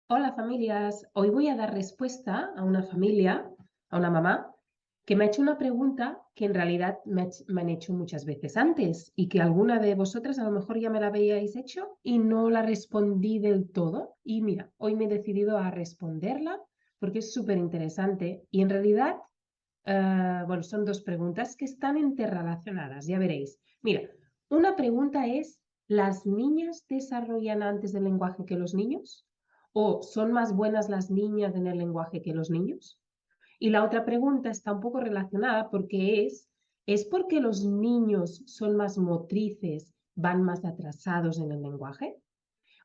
Hola familias, hoy voy a dar respuesta a una familia, a una mamá, que me ha hecho una pregunta que en realidad me han hecho muchas veces antes y que alguna de vosotras a lo mejor ya me la habíais hecho y no la respondí del todo. Y mira, hoy me he decidido a responderla porque es súper interesante y en realidad, bueno, son dos preguntas que están interrelacionadas, ya veréis. Mira, una pregunta es, ¿las niñas desarrollan antes el lenguaje que los niños? ¿O son más buenas las niñas en el lenguaje que los niños? Y la otra pregunta está un poco relacionada porque ¿es porque los niños son más motrices, van más atrasados en el lenguaje?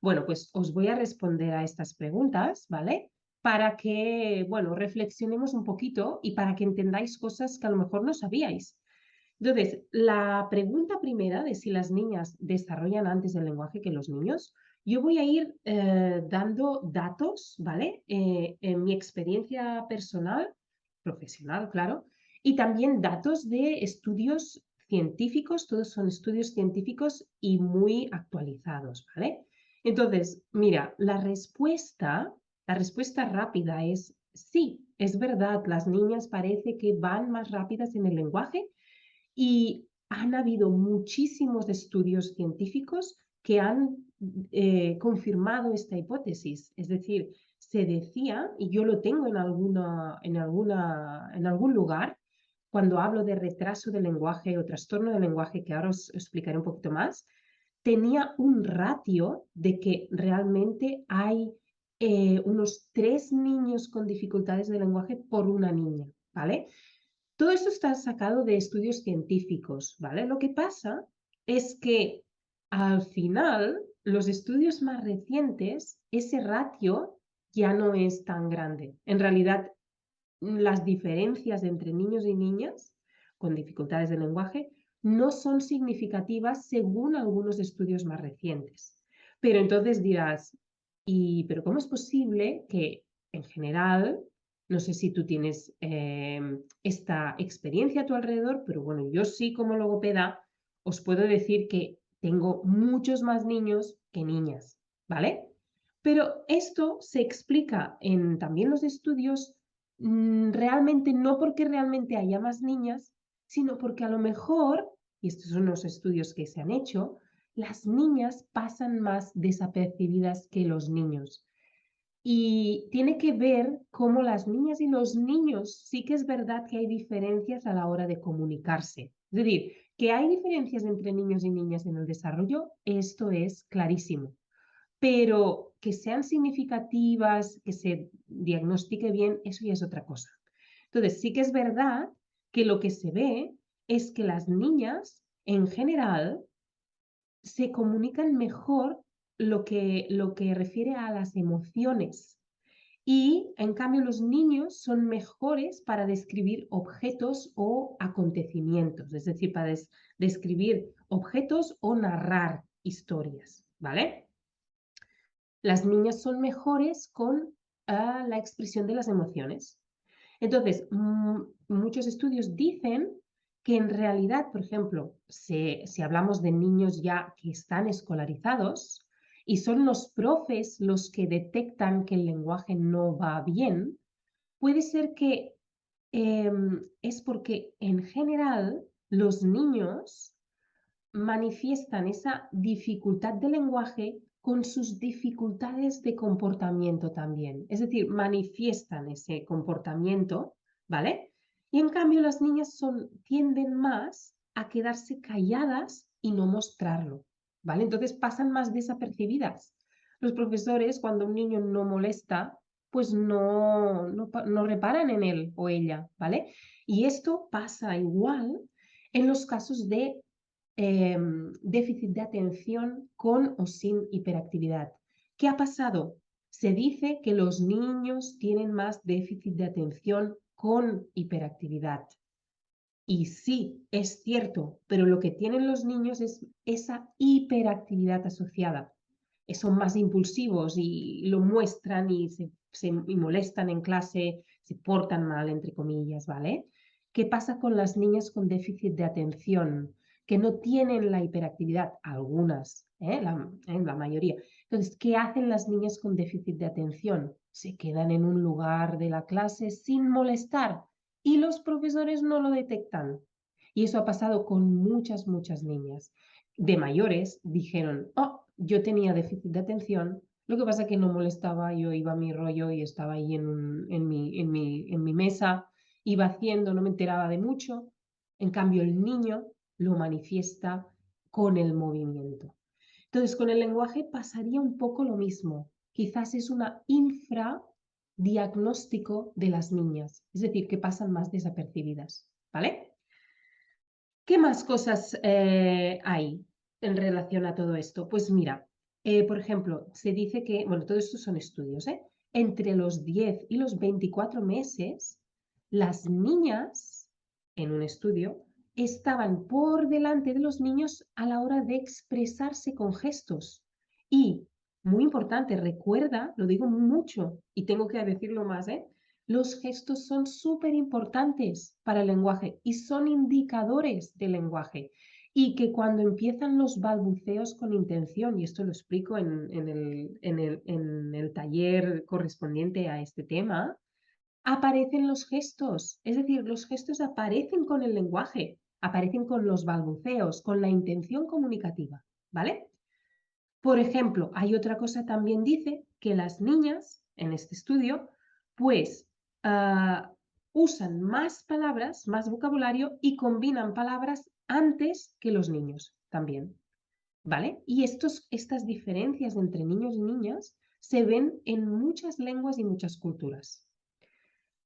Bueno, pues os voy a responder a estas preguntas, ¿vale? Para que, bueno, reflexionemos un poquito y para que entendáis cosas que a lo mejor no sabíais. Entonces, la pregunta primera de si las niñas desarrollan antes el lenguaje que los niños, yo voy a ir dando datos, ¿vale? En mi experiencia personal, profesional, claro, y también datos de estudios científicos, todos son estudios científicos y muy actualizados, ¿vale? Entonces, mira, la respuesta rápida es sí, es verdad, las niñas parece que van más rápidas en el lenguaje y han habido muchísimos estudios científicos que han confirmado esta hipótesis. Es decir, se decía, y yo lo tengo en algún lugar, cuando hablo de retraso del lenguaje o trastorno del lenguaje, que ahora os explicaré un poquito más, tenía un ratio de que realmente hay unos 3 niños con dificultades de lenguaje por una niña, ¿vale? Todo esto está sacado de estudios científicos, ¿vale? Lo que pasa es que al final, los estudios más recientes, ese ratio ya no es tan grande. En realidad, las diferencias entre niños y niñas con dificultades de lenguaje no son significativas según algunos estudios más recientes. Pero entonces dirás, pero cómo es posible que en general, no sé si tú tienes esta experiencia a tu alrededor, pero bueno, yo sí como logopeda os puedo decir que tengo muchos más niños que niñas, ¿vale? Pero esto se explica en también los estudios realmente no porque realmente haya más niñas, sino porque a lo mejor, y estos son los estudios que se han hecho, las niñas pasan más desapercibidas que los niños. Y tiene que ver cómo las niñas y los niños, sí que es verdad que hay diferencias a la hora de comunicarse. Es decir, que hay diferencias entre niños y niñas en el desarrollo, esto es clarísimo, pero que sean significativas, que se diagnostique bien, eso ya es otra cosa. Entonces, sí que es verdad que lo que se ve es que las niñas, en general, se comunican mejor lo que refiere a las emociones. Y, en cambio, los niños son mejores para describir objetos o acontecimientos, es decir, para describir objetos o narrar historias, ¿vale? Las niñas son mejores con la expresión de las emociones. Entonces, muchos estudios dicen que en realidad, por ejemplo, si hablamos de niños ya que están escolarizados y son los profes los que detectan que el lenguaje no va bien, puede ser que es porque en general los niños manifiestan esa dificultad de lenguaje con sus dificultades de comportamiento también. Es decir, manifiestan ese comportamiento, ¿vale? Y en cambio las niñas tienden más a quedarse calladas y no mostrarlo, ¿vale? Entonces pasan más desapercibidas. Los profesores, cuando un niño no molesta, pues no reparan en él o ella, ¿vale? Y esto pasa igual en los casos de déficit de atención con o sin hiperactividad. ¿Qué ha pasado? Se dice que los niños tienen más déficit de atención con hiperactividad. Y sí, es cierto, pero lo que tienen los niños es esa hiperactividad asociada. Son más impulsivos y lo muestran y molestan en clase, se portan mal, entre comillas, ¿vale? ¿Qué pasa con las niñas con déficit de atención? Que no tienen la hiperactividad, algunas, la mayoría. Entonces, ¿qué hacen las niñas con déficit de atención? Se quedan en un lugar de la clase sin molestar y los profesores no lo detectan. Y eso ha pasado con muchas, muchas niñas. De mayores dijeron, oh, yo tenía déficit de atención, lo que pasa es que no molestaba, yo iba a mi rollo y estaba ahí en mi mesa, iba haciendo, no me enteraba de mucho. En cambio, el niño lo manifiesta con el movimiento. Entonces, con el lenguaje pasaría un poco lo mismo. Quizás es una infradiagnóstico de las niñas, es decir, que pasan más desapercibidas, ¿vale? ¿Qué más cosas hay en relación a todo esto? Pues mira, por ejemplo, se dice que, bueno, todo esto son estudios, ¿eh? Entre los 10 y los 24 meses, las niñas, en un estudio, estaban por delante de los niños a la hora de expresarse con gestos. Y, muy importante, recuerda, lo digo mucho y tengo que decirlo más, ¿eh? Los gestos son súper importantes para el lenguaje y son indicadores del lenguaje. Y que cuando empiezan los balbuceos con intención, y esto lo explico en el taller correspondiente a este tema, aparecen los gestos. Es decir, los gestos aparecen con el lenguaje, aparecen con los balbuceos, con la intención comunicativa, ¿vale? Por ejemplo, hay otra cosa también dice que las niñas en este estudio, pues usan más palabras, más vocabulario y combinan palabras antes que los niños también, ¿vale? Y estas diferencias entre niños y niñas se ven en muchas lenguas y muchas culturas.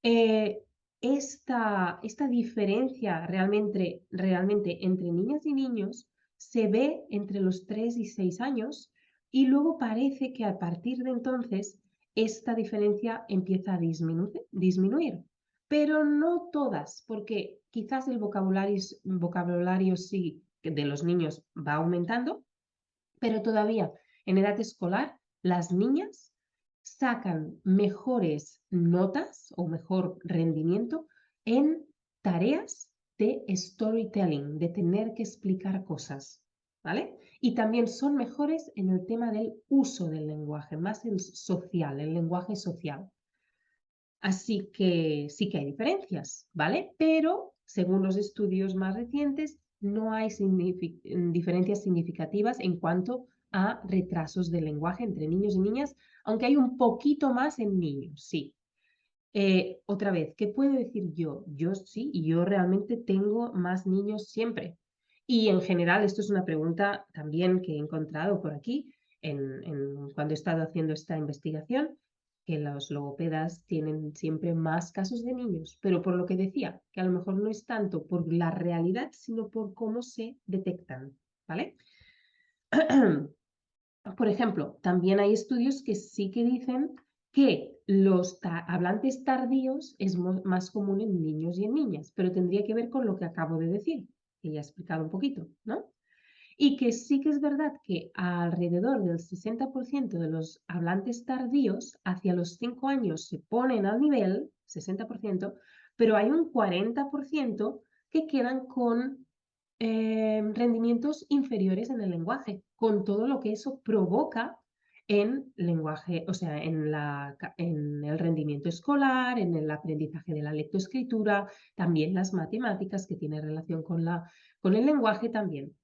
Esta diferencia realmente entre niñas y niños se ve entre los 3 y 6 años y luego parece que a partir de entonces esta diferencia empieza a disminuir. Pero no todas, porque quizás el vocabulario sí de los niños va aumentando, pero todavía en edad escolar las niñas sacan mejores notas o mejor rendimiento en tareas de storytelling, de tener que explicar cosas, ¿vale? Y también son mejores en el tema del uso del lenguaje, más el social, el lenguaje social. Así que sí que hay diferencias, ¿vale? Pero según los estudios más recientes, no hay diferencias significativas en cuanto a retrasos del lenguaje entre niños y niñas, aunque hay un poquito más en niños, sí. Otra vez, ¿qué puedo decir yo? Yo sí, y yo realmente tengo más niños siempre. Y en general, esto es una pregunta también que he encontrado por aquí cuando he estado haciendo esta investigación, que los logopedas tienen siempre más casos de niños, pero por lo que decía, que a lo mejor no es tanto por la realidad, sino por cómo se detectan, ¿vale? Por ejemplo, también hay estudios que sí que dicen que los hablantes tardíos es más común en niños y en niñas, pero tendría que ver con lo que acabo de decir, que ya he explicado un poquito, ¿no? Y que sí que es verdad que alrededor del 60% de los hablantes tardíos hacia los 5 años se ponen al nivel, 60%, pero hay un 40% que quedan con rendimientos inferiores en el lenguaje, con todo lo que eso provoca en lenguaje, o sea, en el rendimiento escolar, en el aprendizaje de la lectoescritura, también las matemáticas que tienen relación con el lenguaje también.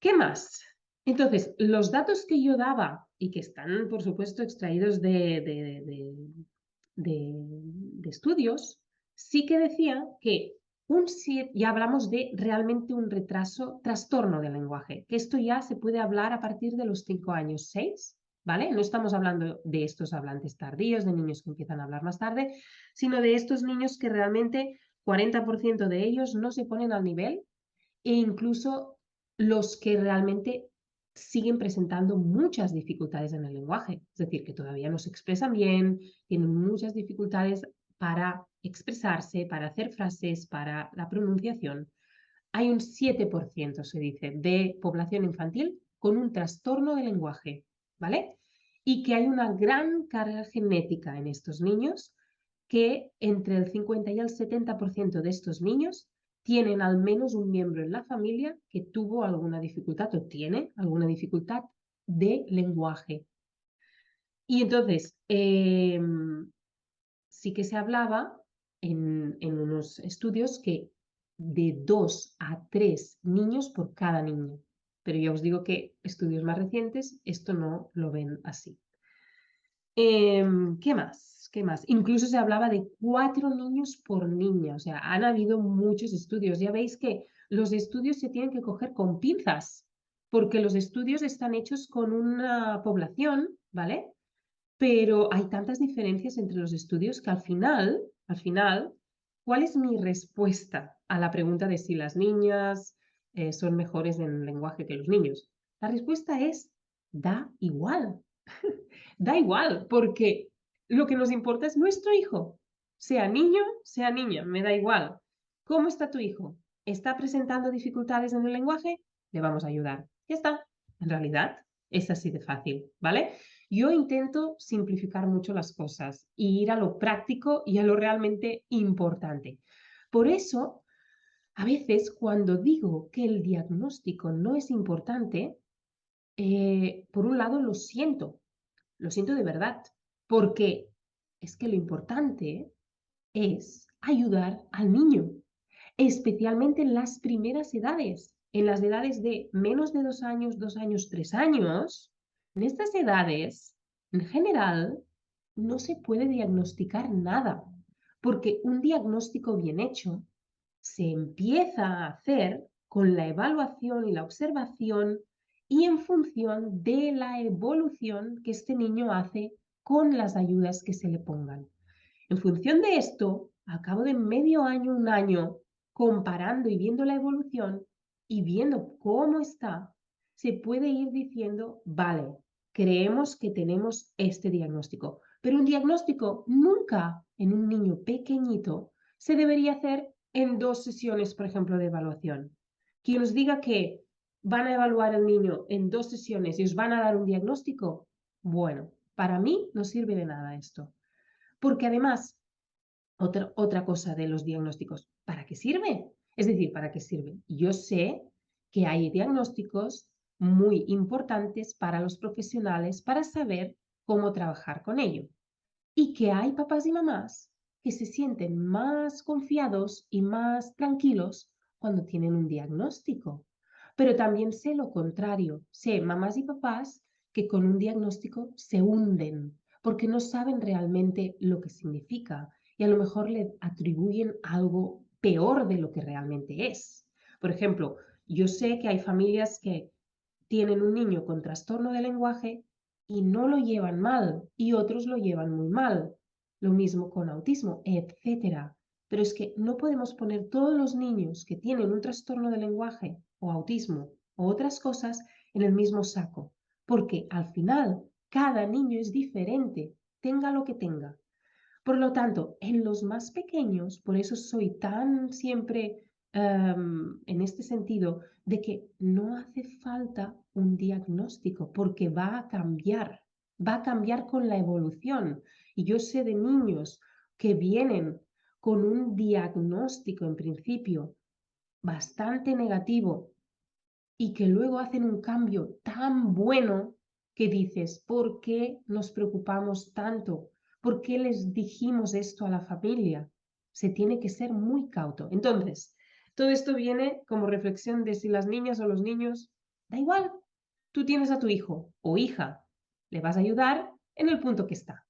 ¿Qué más? Entonces, los datos que yo daba y que están, por supuesto, extraídos de estudios, sí que decían que ya hablamos de realmente un trastorno del lenguaje, que esto ya se puede hablar a partir de los 5 años, 6, ¿vale? No estamos hablando de estos hablantes tardíos, de niños que empiezan a hablar más tarde, sino de estos niños que realmente 40% de ellos no se ponen al nivel e incluso los que realmente siguen presentando muchas dificultades en el lenguaje, es decir, que todavía no se expresan bien, tienen muchas dificultades para expresarse, para hacer frases, para la pronunciación. Hay un 7%, se dice, de población infantil con un trastorno de lenguaje, ¿vale? Y que hay una gran carga genética en estos niños, que entre el 50 y el 70% de estos niños tienen al menos un miembro en la familia que tuvo alguna dificultad o tiene alguna dificultad de lenguaje. Y entonces, sí que se hablaba en unos estudios que de 2 a 3 niños por cada niño. Pero ya os digo que estudios más recientes esto no lo ven así. ¿Qué más? ¿Qué más? Incluso se hablaba de 4 niños por niña. O sea, han habido muchos estudios. Ya veis que los estudios se tienen que coger con pinzas, porque los estudios están hechos con una población, ¿vale? Pero hay tantas diferencias entre los estudios que al final, ¿cuál es mi respuesta a la pregunta de si las niñas son mejores en lenguaje que los niños? La respuesta es, da igual. Da igual, porque lo que nos importa es nuestro hijo. Sea niño, sea niña, me da igual. ¿Cómo está tu hijo? ¿Está presentando dificultades en el lenguaje? Le vamos a ayudar. Ya está. En realidad es así de fácil, ¿vale? Yo intento simplificar mucho las cosas y ir a lo práctico y a lo realmente importante. Por eso, a veces cuando digo que el diagnóstico no es importante, por un lado lo siento de verdad, porque es que lo importante es ayudar al niño, especialmente en las primeras edades, en las edades de menos de 2 años, 2 años, 3 años. En estas edades, en general, no se puede diagnosticar nada, porque un diagnóstico bien hecho se empieza a hacer con la evaluación y la observación y en función de la evolución que este niño hace con las ayudas que se le pongan. En función de esto, al cabo de medio año, un año, comparando y viendo la evolución y viendo cómo está, se puede ir diciendo, vale, creemos que tenemos este diagnóstico. Pero un diagnóstico nunca en un niño pequeñito se debería hacer en 2 sesiones, por ejemplo, de evaluación. Quien os diga que van a evaluar al niño en 2 sesiones y os van a dar un diagnóstico, bueno, para mí no sirve de nada esto. Porque además, otra cosa de los diagnósticos, ¿para qué sirve? Es decir, ¿para qué sirve? Yo sé que hay diagnósticos muy importantes para los profesionales para saber cómo trabajar con ello. Y que hay papás y mamás que se sienten más confiados y más tranquilos cuando tienen un diagnóstico. Pero también sé lo contrario, sé mamás y papás que con un diagnóstico se hunden porque no saben realmente lo que significa y a lo mejor le atribuyen algo peor de lo que realmente es. Por ejemplo, yo sé que hay familias que tienen un niño con trastorno de lenguaje y no lo llevan mal y otros lo llevan muy mal. Lo mismo con autismo, etcétera. Pero es que no podemos poner todos los niños que tienen un trastorno de lenguaje o autismo o otras cosas en el mismo saco, porque al final cada niño es diferente, tenga lo que tenga. Por lo tanto, en los más pequeños, por eso soy tan siempre en este sentido de que no hace falta un diagnóstico porque va a cambiar con la evolución. Y yo sé de niños que vienen con un diagnóstico en principio bastante negativo y que luego hacen un cambio tan bueno que dices, ¿por qué nos preocupamos tanto? ¿Por qué les dijimos esto a la familia? Se tiene que ser muy cauto. Entonces, todo esto viene como reflexión de si las niñas o los niños, da igual, tú tienes a tu hijo o hija, le vas a ayudar en el punto que está.